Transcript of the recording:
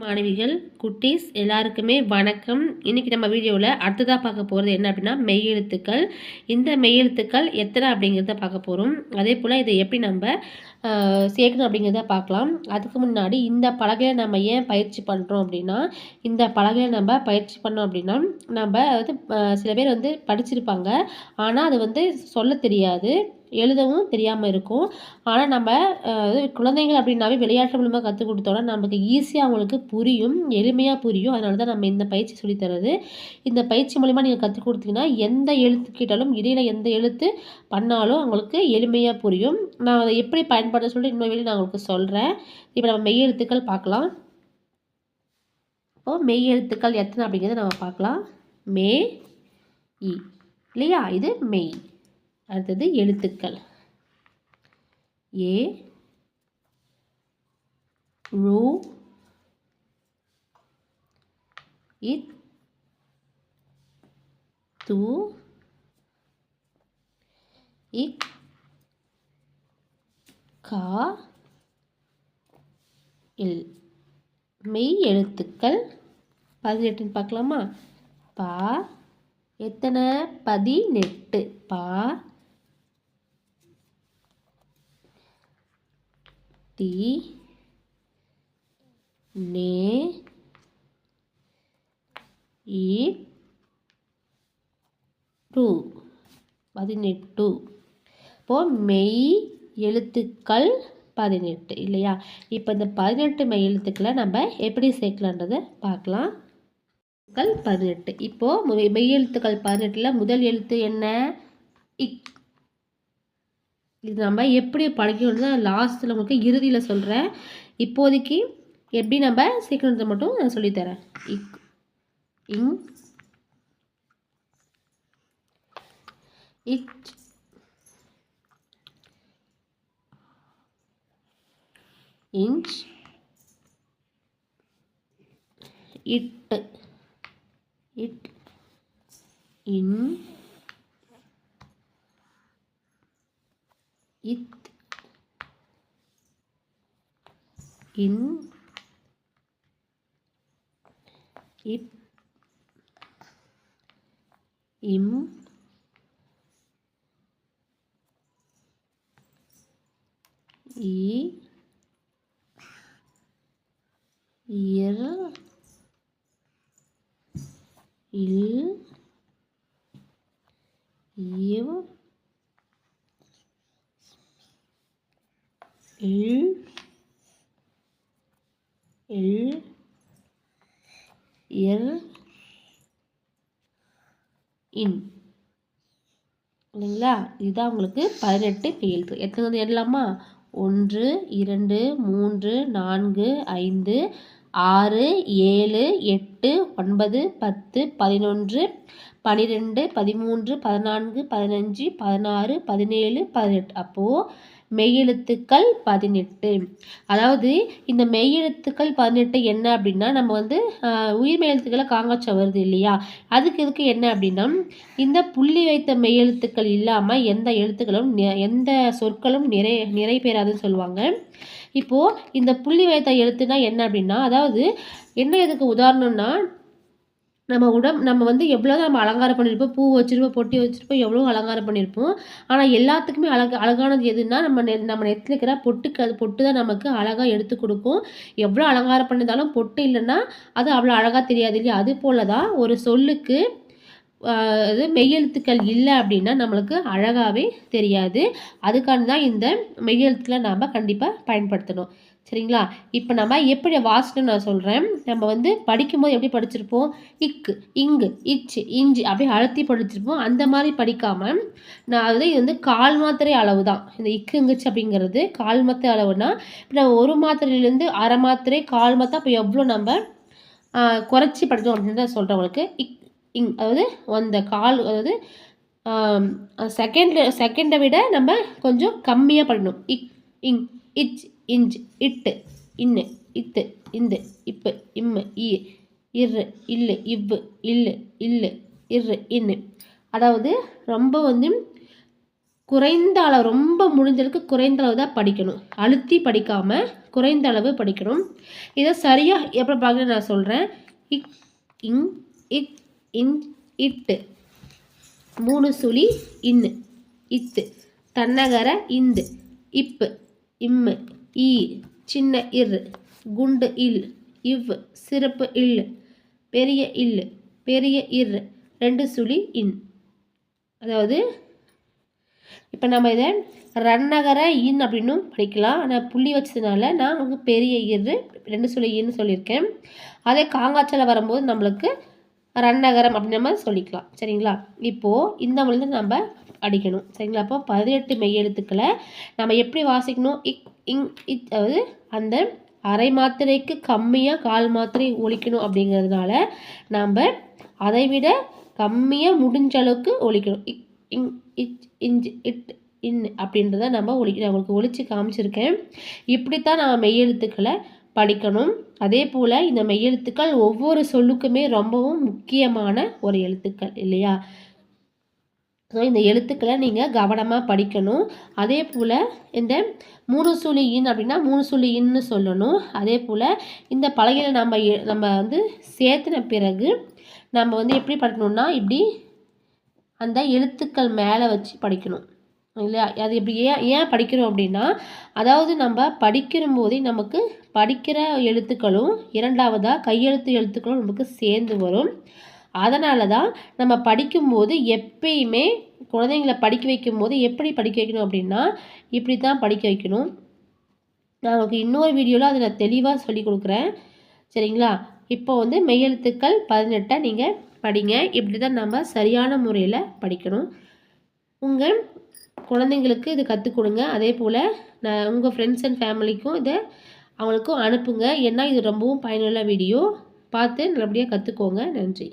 மாணவிகள் குட்டீஸ் எல்லாருக்குமே வணக்கம். இன்றைக்கி நம்ம வீடியோவில் அடுத்ததாக பார்க்க போகிறது என்ன அப்படின்னா மெய்யெழுத்துக்கள். இந்த மெய்யெழுத்துக்கள் எத்தனை அப்படிங்கிறத பார்க்க போகிறோம். அதே போல் இதை எப்படி நம்ம சேர்க்கணும் அப்படிங்கிறத பார்க்கலாம். அதுக்கு முன்னாடி இந்த பலகையில் நம்ம ஏன் பயிற்சி பண்ணுறோம் அப்படின்னா, இந்த பலகையில் நம்ம பயிற்சி பண்ணோம் அப்படின்னா நம்ம அதாவது சில பேர் வந்து படிச்சிருப்பாங்க, ஆனால் அது வந்து சொல்ல தெரியாது, எழுதவும் தெரியாமல் இருக்கும். ஆனால் நம்ம குழந்தைங்கள் அப்படின்னாவே விளையாட்டு மூலமாக கற்றுக் கொடுத்தோன்னா நமக்கு ஈஸியாக அவங்களுக்கு புரியும், எளிமையாக புரியும். அதனால தான் நம்ம இந்த பயிற்சி சொல்லித்தரது. இந்த பயிற்சி மூலிமா நீங்கள் கற்றுக் கொடுத்தீங்கன்னா எந்த எழுத்து கேட்டாலும் இடையில எந்த எழுத்து பண்ணாலும் அவங்களுக்கு எளிமையாக புரியும். நான் அதை எப்படி பயன்படுத்த சொல்லி இன்னொரு வேலை நான் உங்களுக்கு சொல்கிறேன். இப்போ நம்ம மெய் எழுத்துக்கள் பார்க்கலாம். இப்போது மெய் எழுத்துக்கள் எத்தனை அப்படிங்கிறத நம்ம பார்க்கலாம். மே இ இல்லையா, இது மெய். அடுத்தது எழுத்துக்கள் ஏ ரு இத் து இக் கா இல். மெய் எழுத்துக்கள் 18 பார்க்கலாமா. பா எத்தனை 18. பா டி நே இ டு 18. இப்போது மெய் எழுத்துக்கள் 18 இல்லையா. இப்போ இந்த 18 மெய் எழுத்துக்களை நம்ம எப்படி சேர்க்கலான்றதை பார்க்கலாம். 18. இப்போது மெய் எழுத்துக்கள் 18ல் முதல் எழுத்து என்ன? இக். இது நம்ம எப்படி படிக்கணும்னு லாஸ்ட்டில் உங்களுக்கு இறுதியில் சொல்கிறேன். இப்போதைக்கு எப்படி நம்ம சேர்க்கணுன்றதை மட்டும் நான் சொல்லித்தரேன். இக் இங் இச் இன்ச் இட் இட் இன் இத் இன் இப் இம் இ இர் இல் இவ் இல் இல் இர் இன் இல்லைங்களா. இதுதான் உங்களுக்கு 18 எழுத்து. எத்தனை எழுதலாமா? 1 2 3 4 5 6 7 8 9 10 11 12 13 14 15 16 17 18. அப்போது மெய்யெழுத்துக்கள் 18. அதாவது இந்த மெய்யெழுத்துக்கள் 18 என்ன அப்படின்னா, நம்ம வந்து உயிர் மெய்யெழுத்துக்களை காங்காட்சா வருது இல்லையா, அதுக்கு இதுக்கு என்ன அப்படின்னா, இந்த புள்ளி வைத்த மெய்யெழுத்துக்கள் இல்லாமல் எந்த எழுத்துக்களும் எந்த சொற்களும் நிறை பெறாதுன்னு சொல்லுவாங்க. இப்போது இந்த புள்ளி வைத்த எழுத்துனா என்ன அப்படின்னா, அதாவது என்ன இதுக்கு உதாரணம்னா, நம்ம வந்து எவ்வளோ நம்ம அலங்காரம் பண்ணியிருப்போம், பூ வச்சுருப்போம், பொட்டி வச்சுருப்போம், எவ்வளோ அலங்காரம் பண்ணியிருப்போம். ஆனால் எல்லாத்துக்குமே அழகானது எதுன்னா நம்ம நெத்தில இருக்கிற பொட்டு தான் நமக்கு அழகாக எடுத்து கொடுக்கும். எவ்வளோ அலங்காரம் பண்ணியிருந்தாலும் பொட்டு இல்லைன்னா அது அவ்வளோ அழகாக தெரியாது இல்லையா. அது போல தான் ஒரு சொல்லுக்கு அது மெய்யெழுத்துக்கள் இல்லை அப்படின்னா நம்மளுக்கு அழகாகவே தெரியாது. அதுக்கான தான் இந்த மெய்யெழுத்துக்களை நாம் கண்டிப்பாக பயன்படுத்தணும். சரிங்களா. இப்போ நம்ம எப்படி வாசிக்கணும்னு நான் சொல்கிறேன். நம்ம வந்து படிக்கும்போது எப்படி படிச்சிருப்போம், இக்கு இங்கு இச்சு இஞ்சி அப்படியே அழுத்தி படிச்சிருப்போம். அந்த மாதிரி படிக்காமல் நான் இது வந்து கால் மாத்திரை அளவு தான். இந்த இக்கு இங்குச்சு அப்படிங்கிறது கால் மாத்திரை அளவுனா, இப்போ நம்ம ஒரு மாத்திரையிலேருந்து அரை மாத்திரை கால் மாத்திரை அப்போ எவ்வளோ நம்ம குறைச்சி படித்தோம் அப்படின்னு தான் சொல்கிறேன் உங்களுக்கு. இங் அதாவது அந்த கால் அதாவது செகண்டை விட நம்ம கொஞ்சம் கம்மியாக படிக்கணும். இக் இங் இச் இஞ்ச் இட்டு இன்னு இத்து இந்து இப்பு இம்மு இ இரு இல்லு இவ்வு இல்லு இல்லு இரு இன்னு. அதாவது ரொம்ப வந்து குறைந்த அளவு, ரொம்ப முடிஞ்ச அளவுக்கு குறைந்த அளவு தான் படிக்கணும். அழுத்தி படிக்காமல் குறைந்த அளவு படிக்கணும். இதை சரியாக எப்படி பார்க்கணும் நான் சொல்கிறேன். இக் இங் இக் இன் இட்டு, 3 சுழி இன்னு, இத்து, தன்னகர இந்து, இப்பு, இம்மு, ஈ, சின்ன இரு, குண்டு இல், இவ், சிறப்பு இல், பெரிய இல், பெரிய இரு, 2 சுழி இன். அதாவது இப்போ நம்ம இதை ரன்னகர இன் அப்படின்னும் படிக்கலாம். ஆனால் புள்ளி வச்சதுனால நான் உங்களுக்கு பெரிய இரு 2 சுழி இன்னு சொல்லியிருக்கேன். அதே காங்காய்ச்சல வரும்போது நம்மளுக்கு ரன்னகரம் அப்படின்னு நம்ம சொல்லிக்கலாம். சரிங்களா? இப்போது இந்த மொழியில் நம்ம அடிக்கணும். சரிங்களா? அப்போ 18 மெய்யெழுத்துக்களை நம்ம எப்படி வாசிக்கணும்? இக் இங் இத், அதாவது அந்த அரை மாத்திரைக்கு கம்மியாக கால் மாத்திரை ஒலிக்கணும். அப்படிங்கிறதுனால நாம் அதை விட கம்மியாக முடிஞ்ச அளவுக்கு ஒலிக்கணும். இக் இங் இச் இஞ்ச் இட் இன் அப்படின்றத நம்ம நான் உங்களுக்கு ஒலிச்சு காமிச்சிருக்கேன். இப்படித்தான் நம்ம மெய்யெழுத்துக்களை படிக்கணும். அதே போல் இந்த மெய்யெழுத்துக்கள் ஒவ்வொரு சொல்லுக்குமே ரொம்பவும் முக்கியமான ஒரு எழுத்துக்கள் இல்லையா? ஸோ இந்த எழுத்துக்களை நீங்கள் கவனமாக படிக்கணும். அதே போல் இந்த 3 சுழி இன் அப்படின்னா 3 சுழி இன்னு சொல்லணும். அதே போல் இந்த பலகையில் நம்ம வந்து சேர்த்துன பிறகு நம்ம வந்து எப்படி படிக்கணும்னா இப்படி அந்த எழுத்துக்கள் மேலே வச்சு படிக்கணும் இல்லையா? அது எப்படி ஏன் படிக்கிறோம் அப்படின்னா, அதாவது நம்ம படிக்கிற போதே நமக்கு படிக்கிற எழுத்துக்களும் இரண்டாவதாக கையெழுத்து எழுத்துக்களும் நமக்கு சேர்ந்து வரும். அதனால தான் நம்ம படிக்கும்போது எப்பயுமே குழந்தைங்களை படிக்க வைக்கும்போது எப்படி படிக்க வைக்கணும் அப்படின்னா, இப்படி தான் படிக்க வைக்கணும். நான் உங்களுக்கு இன்னொரு வீடியோவில் அதை நான் தெளிவாக சொல்லி கொடுக்குறேன். சரிங்களா? இப்போ வந்து மெய்யெழுத்துக்கள் 18 நீங்கள் படிங்க. இப்படி தான் நம்ம சரியான முறையில் படிக்கணும். உங்கள் குழந்தைங்களுக்கு இது கற்றுக் கொடுங்க. அதே போல் உங்கள் ஃப்ரெண்ட்ஸ் அண்ட் ஃபேமிலிக்கும் இதை அவங்களுக்கும் அனுப்புங்க. ஏன்னா இது ரொம்பவும் பயனுள்ள வீடியோ. பார்த்து நல்லபடியாக கற்றுக்கோங்க. நன்றி.